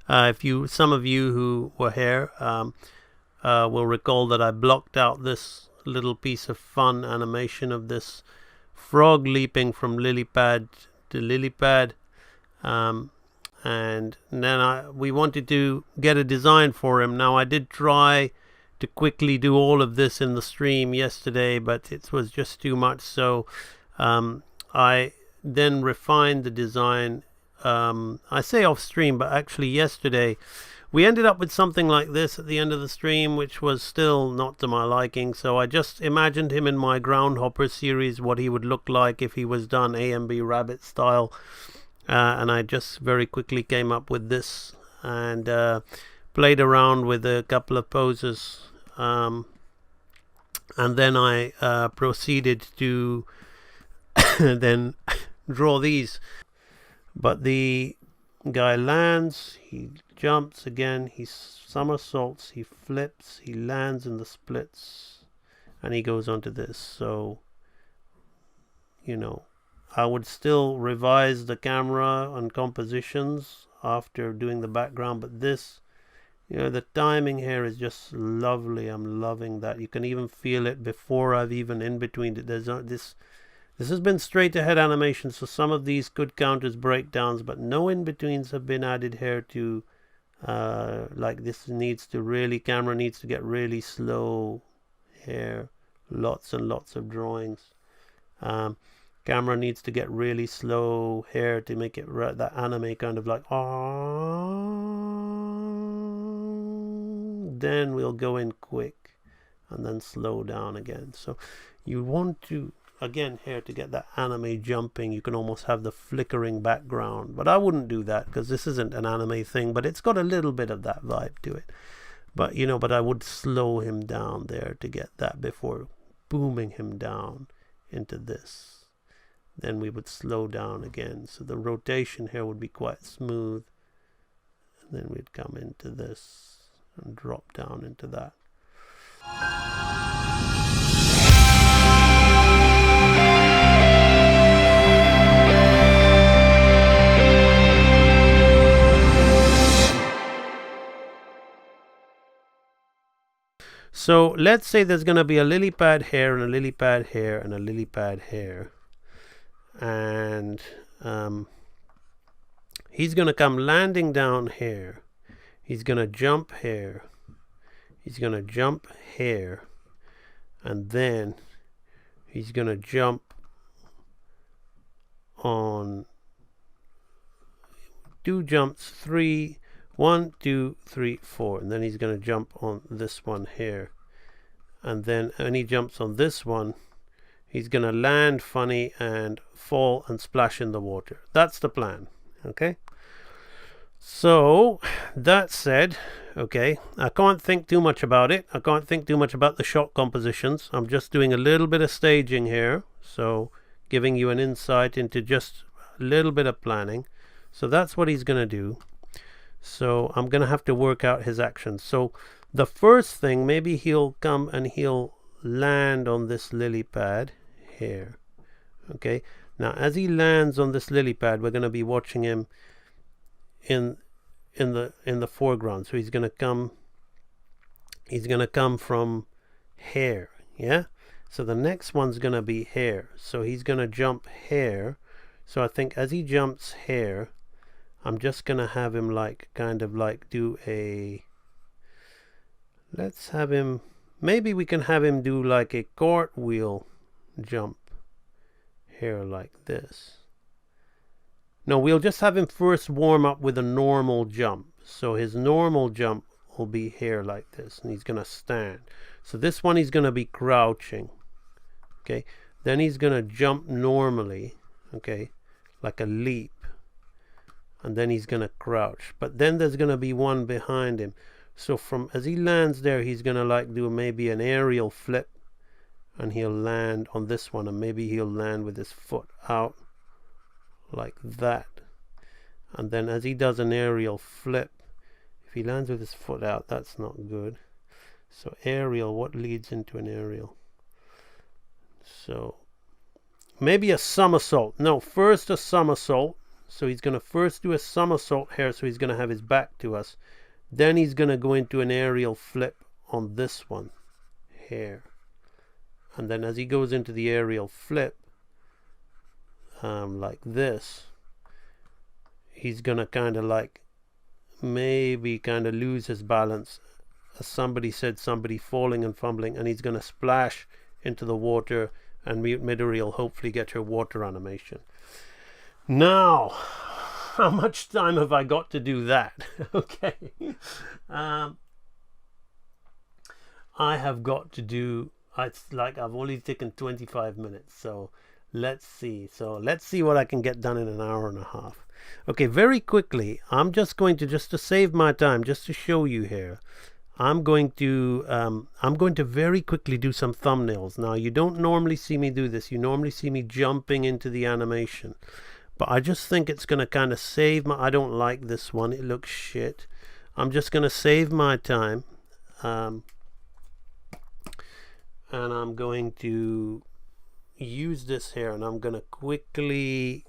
Some of you who were here will recall that I blocked out this little piece of fun animation of this frog leaping from lily pad to lily pad, and then we wanted to get a design for him. Now I did try to quickly do all of this in the stream yesterday, but it was just too much, so I then refined the design. I say off stream, but actually yesterday we ended up with something like this at the end of the stream, which was still not to my liking. So I just imagined him in my Groundhopper series, what he would look like if he was done AMB Rabbit style, and I just very quickly came up with this and played around with a couple of poses, and then I proceeded to then draw these. But the guy lands, he jumps again, he somersaults, he flips, he lands in the splits, and he goes onto this. So, you know, I would still revise the camera and compositions after doing the background, but this, you know, the timing here is just lovely. I'm loving that. You can even feel it before I've even in between it. There's this has been straight ahead animation, so some of these could count as breakdowns, but no in-betweens have been added here to like this needs to really, camera needs to get really slow here. Lots and lots of drawings. Camera needs to get really slow here to make it that anime kind of like then we'll go in quick and then slow down again. So you want to, again, here to get that anime jumping, you can almost have the flickering background, but I wouldn't do that because this isn't an anime thing, but it's got a little bit of that vibe to it. But you know, but I would slow him down there to get that before booming him down into this. Then we would slow down again, so the rotation here would be quite smooth, and then we'd come into this and drop down into that. So let's say there's going to be a lily pad here and a lily pad here and a lily pad here, and he's going to come landing down here. He's going to jump here. He's going to jump here, and then he's going to jump on 2 jumps, 3, 1, 2, 3, 4, and then he's going to jump on this one here, and then when he jumps on this one, he's going to land funny and fall and splash in the water. That's the plan. Okay, so that said, okay, I can't think too much about it. I can't think too much about the shot compositions. I'm just doing a little bit of staging here, so giving you an insight into just a little bit of planning. So that's what he's going to do. So I'm going to have to work out his actions. So the first thing, maybe he'll come and he'll land on this lily pad here. Okay, now as he lands on this lily pad, we're going to be watching him in the foreground. So he's going to come from here. Yeah, so the next one's going to be here. So he's going to jump here. So I think as he jumps here, I'm just going to have him like kind of like do a, let's have him, maybe we can have him do like a cartwheel jump here like this. No, we'll just have him first warm up with a normal jump. So his normal jump will be here like this, and he's going to stand. So this one he's going to be crouching. Okay, then he's going to jump normally, okay, like a leap. And then he's going to crouch, but then there's going to be one behind him. So from as he lands there, he's going to like do maybe an aerial flip, and he'll land on this one, and maybe he'll land with his foot out like that. And then as he does an aerial flip, if he lands with his foot out, that's not good. So aerial, what leads into an aerial? So maybe a somersault. No, first a somersault. So he's going to first do a somersault here, so he's going to have his back to us. Then he's going to go into an aerial flip on this one here. And then as he goes into the aerial flip, like this, he's going to kind of like maybe kind of lose his balance. As somebody said, somebody falling and fumbling, and he's going to splash into the water, and Midori will hopefully get her water animation. Now, how much time have I got to do that? Okay. I have got to do, it's like I've only taken 25 minutes, so let's see. So let's see what I can get done in an hour and a half. Okay, very quickly, I'm just going to, just to save my time, just to show you here, I'm going to very quickly do some thumbnails. Now, you don't normally see me do this. You normally see me jumping into the animation. But I just think it's going to kind of save my... I don't like this one. It looks shit. I'm just going to save my time. And I'm going to use this here. And I'm going to quickly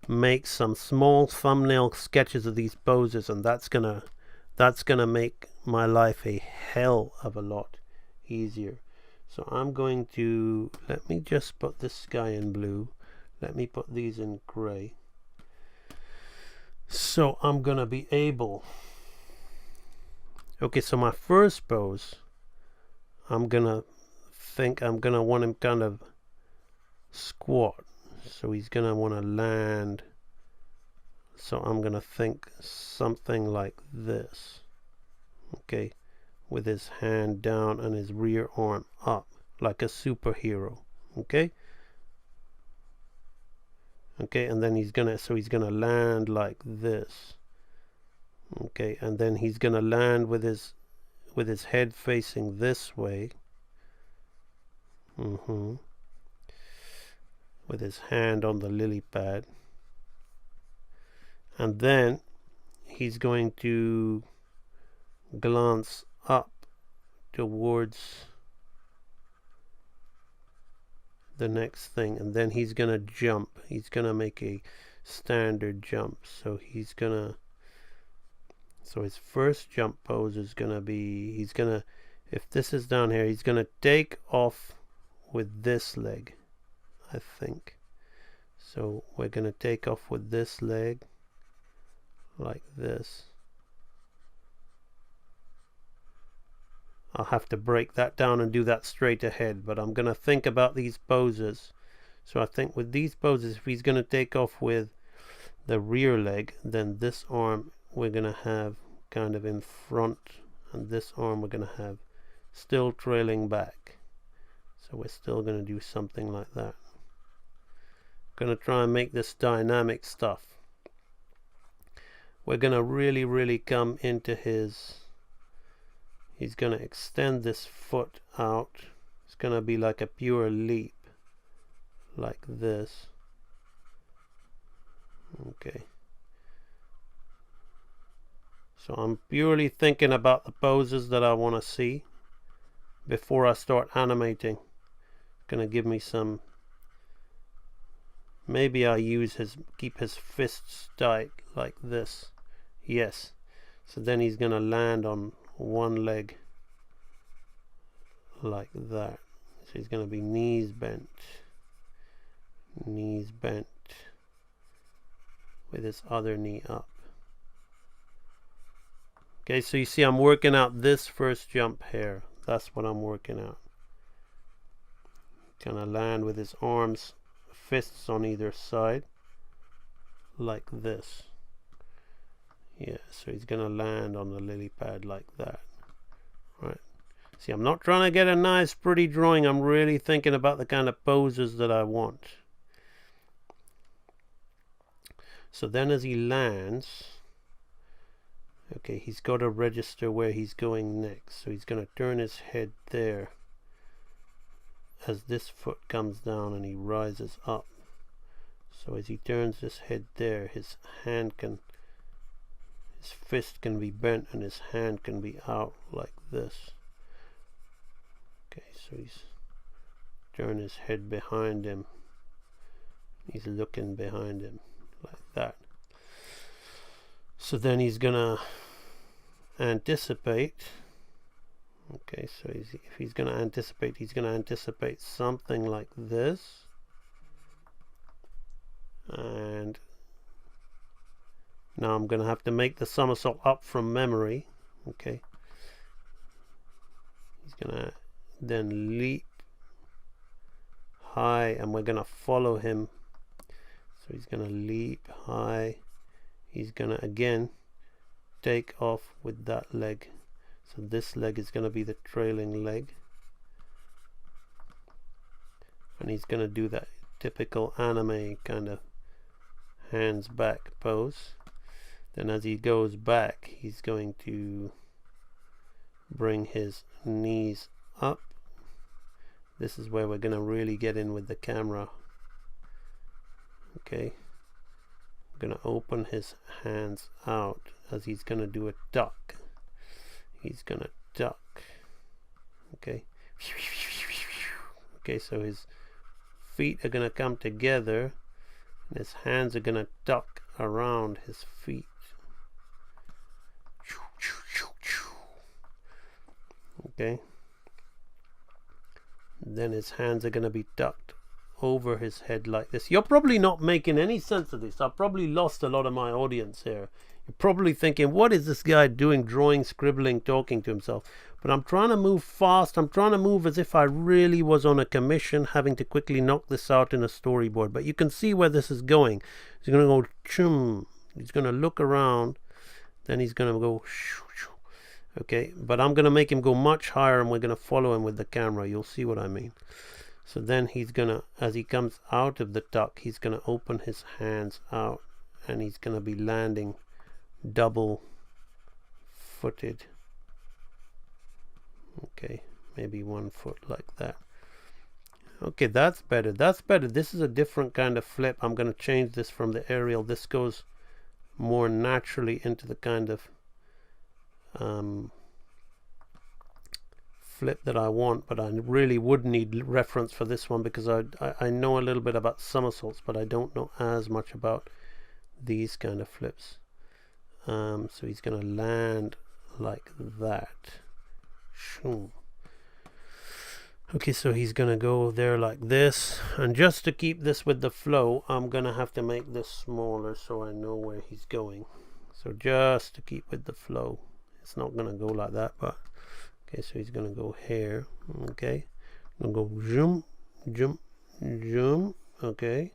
make some small thumbnail sketches of these poses. And that's going to make my life a hell of a lot easier. So I'm going to... Let me just put this guy in blue. Let me put these in gray. So I'm going to be able... Okay, so my first pose, I'm going to think I'm going to want him kind of squat. So he's going to want to land. So I'm going to think something like this. Okay, with his hand down and his rear arm up, like a superhero. Okay. Okay, and then he's gonna land like this. Okay, and then he's gonna land with his head facing this way. With his hand on the lily pad. And then he's going to glance up towards the next thing, and then he's gonna jump. He's gonna make a standard jump. So he's gonna, so his first jump pose is gonna be, he's gonna, if this is down here, he's gonna take off with this leg, I think. So we're gonna take off with this leg like this. I'll have to break that down and do that straight ahead, but I'm going to think about these poses. So I think with these poses, if he's going to take off with the rear leg, then this arm we're going to have kind of in front, and this arm we're going to have still trailing back. So we're still going to do something like that. Going to try and make this dynamic stuff. We're going to really come into his... He's going to extend this foot out. It's going to be like a pure leap. Like this. Okay. So I'm purely thinking about the poses that I want to see before I start animating. Going to give me some... Maybe I use keep his fists tight like this. Yes. So then he's going to land on one leg like that. So he's going to be knees bent with his other knee up. Okay, so you see I'm working out this first jump here. That's what I'm working out. Gonna land with his arms, fists on either side like this. Yeah, so he's gonna land on the lily pad like that. Right. See, I'm not trying to get a nice pretty drawing. I'm really thinking about the kind of poses that I want. So then as he lands, okay, he's got to register where he's going next. So he's gonna turn his head there as this foot comes down and he rises up. So as he turns his head there, his fist can be bent and his hand can be out like this. Okay, so he's turned his head behind him. He's looking behind him like that. So then he's gonna anticipate. Okay, so if he's gonna anticipate something like this, and now I'm gonna have to make the somersault up from memory. Okay, he's gonna then leap high, and we're gonna follow him. So he's gonna leap high, he's gonna again take off with that leg. So this leg is gonna be the trailing leg, and he's gonna do that typical anime kind of hands back pose. Then as he goes back, he's going to bring his knees up. This is where we're going to really get in with the camera. Okay, I'm going to open his hands out as he's going to do a duck. He's going to duck. Okay. Okay, so his feet are going to come together, and his hands are going to duck around his feet. Okay. Then his hands are going to be ducked over his head like this. You're probably not making any sense of this. I've probably lost a lot of my audience here. You're probably thinking, what is this guy doing, drawing, scribbling, talking to himself? But I'm trying to move fast. I'm trying to move as if I really was on a commission, having to quickly knock this out in a storyboard. But you can see where this is going. He's going to go chum. He's going to look around. Then he's going to go shoo, shoo. Okay, but I'm going to make him go much higher, and we're going to follow him with the camera. You'll see what I mean. So then he's going to, as he comes out of the duck, he's going to open his hands out, and he's going to be landing double footed. Okay, maybe 1 foot like that. Okay, that's better. That's better. This is a different kind of flip. I'm going to change this from the aerial. This goes more naturally into the kind of flip that I want, but I really would need reference for this one because I know a little bit about somersaults, but I don't know as much about these kind of flips. So he's going to land like that. Okay, so he's going to go there like this, and just to keep this with the flow, I'm going to have to make this smaller so I know where he's going. So just to keep with the flow, it's not going to go like that, but okay, so he's going to go here. Okay, I'm going to go zoom, zoom, zoom. Okay,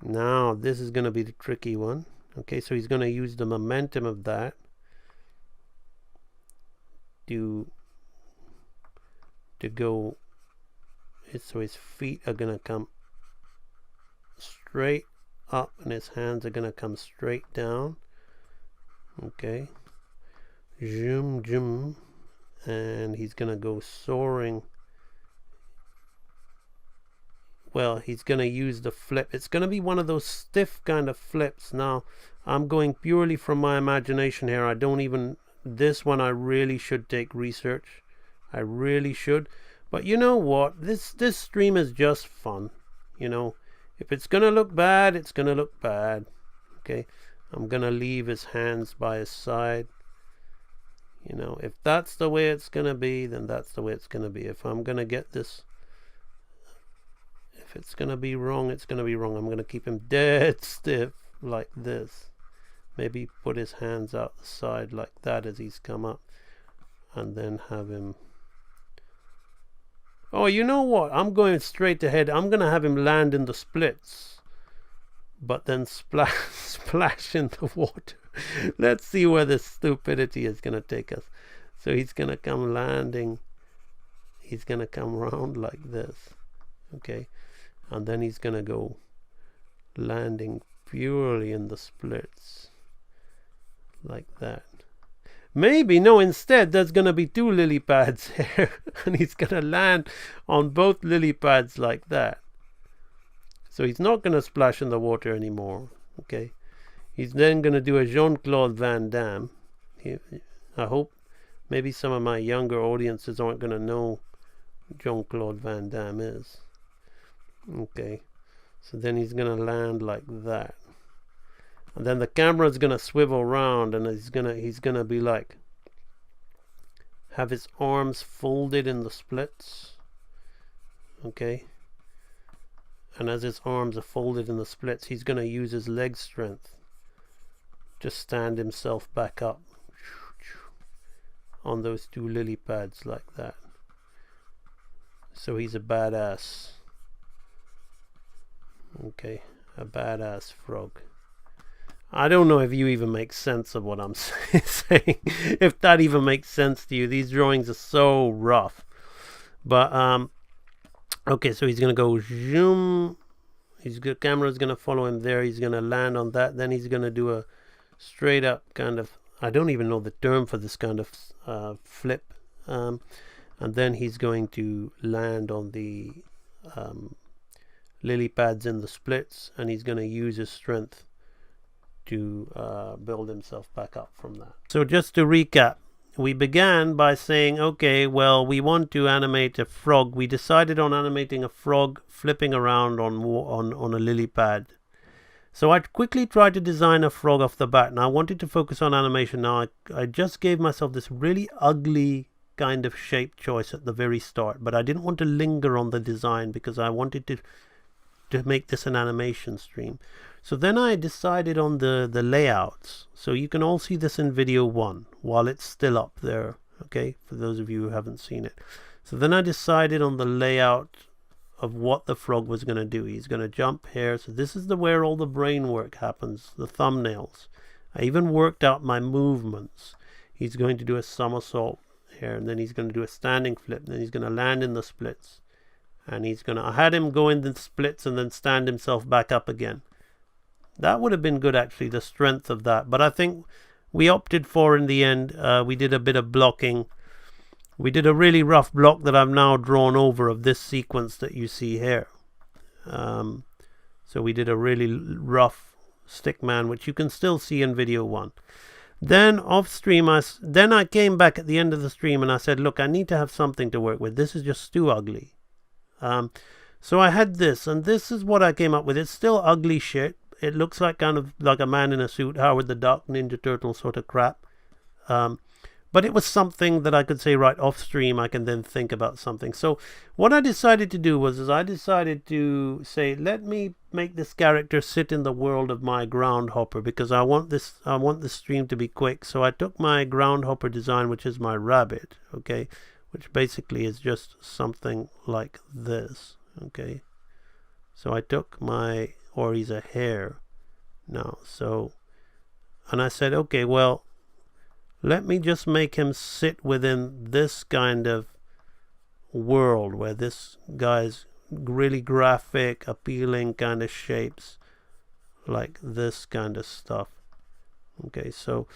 now this is going to be the tricky one. Okay, so he's going to use the momentum of that to go, so his feet are going to come straight up and his hands are going to come straight down. Okay, zoom, zoom, and he's going to go soaring. Well, he's going to use the flip. It's going to be one of those stiff kind of flips. Now, I'm going purely from my imagination here. I don't even, this one I really should take research. I really should. But you know what? This stream is just fun. You know, if it's going to look bad, it's going to look bad. Okay, I'm going to leave his hands by his side. You know, if that's the way it's going to be, then that's the way it's going to be. If I'm going to get this, if it's going to be wrong, it's going to be wrong. I'm going to keep him dead stiff like this. Maybe put his hands out the side like that as he's come up, and then have him. Oh, you know what? I'm going straight ahead. I'm going to have him land in the splits, but then splash in the water. Let's see where this stupidity is going to take us. So he's going to come landing. He's going to come round like this. Okay. And then he's going to go landing purely in the splits. Like that. Maybe, no, instead there's going to be 2 lily pads here. And he's going to land on both lily pads like that. So he's not going to splash in the water anymore. Okay. He's then going to do a Jean-Claude Van Damme. I hope maybe some of my younger audiences aren't going to know who Jean-Claude Van Damme is. Okay. So then he's going to land like that. And then the camera is gonna swivel around, and he's gonna be like, have his arms folded in the splits. Okay. And as his arms are folded in the splits, he's gonna use his leg strength to stand himself back up on those two lily pads like that. So he's a badass. Okay, a badass frog. I don't know if you even make sense of what I'm saying. If that even makes sense to you. These drawings are so rough. But okay, so he's gonna go zoom. Camera's gonna follow him there. He's gonna land on that. Then he's gonna do a straight up kind of, I don't even know the term for this kind of flip. And then he's going to land on the lily pads in the splits, and he's going to use his strength to build himself back up from that. So just to recap, we began by saying, okay, well, we want to animate a frog. We decided on animating a frog flipping around on a lily pad. So I quickly tried to design a frog off the bat. Now I wanted to focus on animation. Now I just gave myself this really ugly kind of shape choice at the very start, but I didn't want to linger on the design because I wanted to make this an animation stream. So then I decided on the layouts. So you can all see this in video 1 while it's still up there, okay, for those of you who haven't seen it. So then I decided on the layout of what the frog was going to do. He's going to jump here. So this is where all the brain work happens, the thumbnails. I even worked out my movements. He's going to do a somersault here, and then he's going to do a standing flip, then he's going to land in the splits, and I had him go in the splits and then stand himself back up again. That would have been good, actually, the strength of that, but I think we opted for, in the end, we did a bit of blocking. We did a really rough block that I've now drawn over of this sequence that you see here. So we did a really rough stickman, which you can still see in video 1. Then off stream, I came back at the end of the stream and I said, look, I need to have something to work with. This is just too ugly. So I had this, and this is what I came up with. It's still ugly shit. It looks like kind of like a man in a suit, Howard the Duck, Ninja Turtle sort of crap. But it was something that I could say right off stream. I can then think about something. So what I decided to do was I decided to say, let me make this character sit in the world of my groundhopper, because I want this stream to be quick. So I took my groundhopper design, which is my rabbit, okay, which basically is just something like this, okay. So I took or he's a hare now. So, and I said, okay, well, let me just make him sit within this kind of world where this guy's really graphic, appealing kind of shapes, like this kind of stuff. Okay, so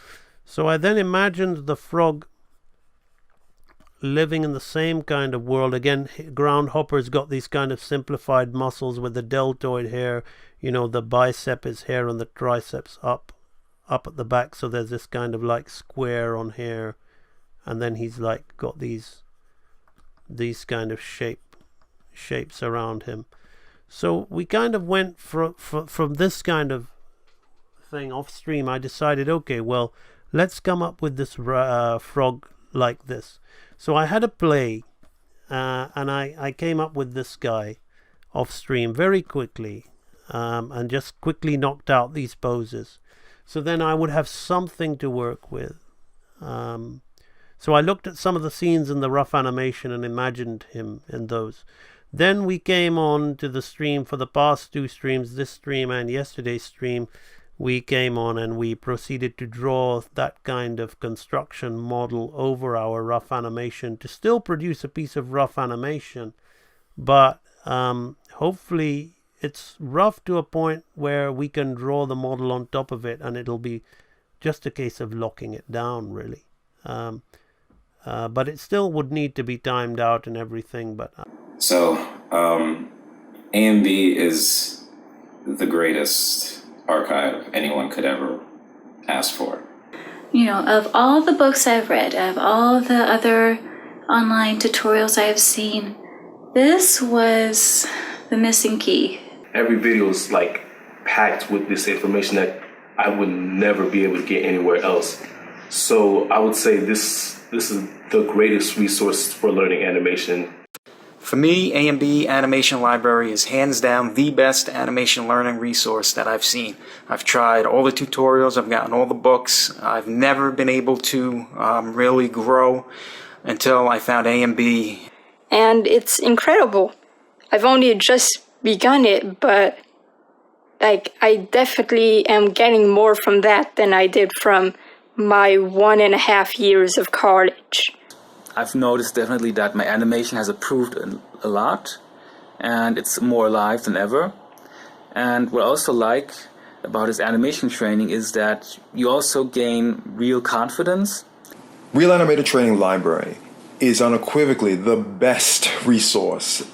I then imagined the frog living in the same kind of world. Again, groundhopper's got these kind of simplified muscles with the deltoid hair. You know, the bicep is here and the triceps up at the back, so there's this kind of like square on here, and then he's like got these kind of shapes around him. So we kind of went from this kind of thing off stream. I decided, okay, well, let's come up with this frog like this. So I had a play, and I came up with this guy off stream very quickly, and just quickly knocked out these poses. So then I would have something to work with. So I looked at some of the scenes in the rough animation and imagined him in those. Then we came on to the stream for the past 2 streams, this stream and yesterday's stream. We came on and we proceeded to draw that kind of construction model over our rough animation to still produce a piece of rough animation. But hopefully it's rough to a point where we can draw the model on top of it, and it'll be just a case of locking it down, really. But it still would need to be timed out and everything. But so AMB is the greatest archive anyone could ever ask for. You know, of all the books I've read, of all the other online tutorials I've seen, this was the missing key. Every video is like packed with this information that I would never be able to get anywhere else. So I would say this is the greatest resource for learning animation. For me, AMB Animation Library is hands down the best animation learning resource that I've seen. I've tried all the tutorials, I've gotten all the books. I've never been able to really grow until I found AMB. And it's incredible. I've only just begun it, but I definitely am getting more from that than I did from my 1.5 years of college. I've noticed definitely that my animation has improved a lot, and it's more alive than ever. And what I also like about this animation training is that you also gain real confidence. Real Animator Training Library is unequivocally the best resource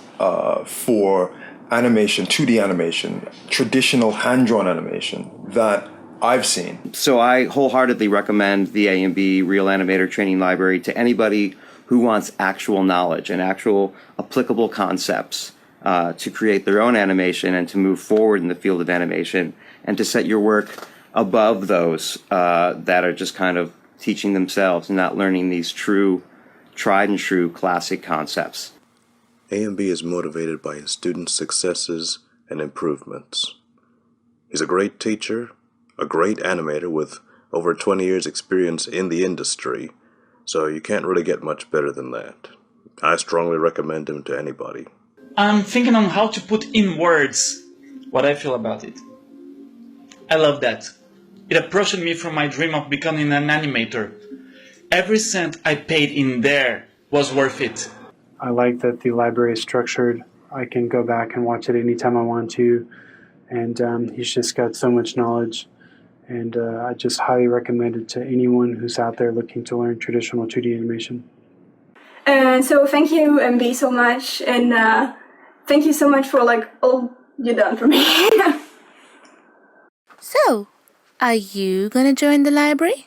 for animation, 2D animation, traditional hand-drawn animation that I've seen. So I wholeheartedly recommend the AMB Real Animator Training Library to anybody who wants actual knowledge and actual applicable concepts to create their own animation and to move forward in the field of animation and to set your work above those that are just kind of teaching themselves and not learning these tried and true classic concepts. AMB is motivated by his students' successes and improvements. He's a great teacher, a great animator with over 20 years experience in the industry, so you can't really get much better than that. I strongly recommend him to anybody. I'm thinking on how to put in words what I feel about it. I love that. It approached me from my dream of becoming an animator. Every cent I paid in there was worth it. I like that the library is structured. I can go back and watch it anytime I want to, and he's just got so much knowledge. And I just highly recommend it to anyone who's out there looking to learn traditional 2D animation. So thank you, MB, so much, and thank you so much for all you done for me. So, are you gonna join the library?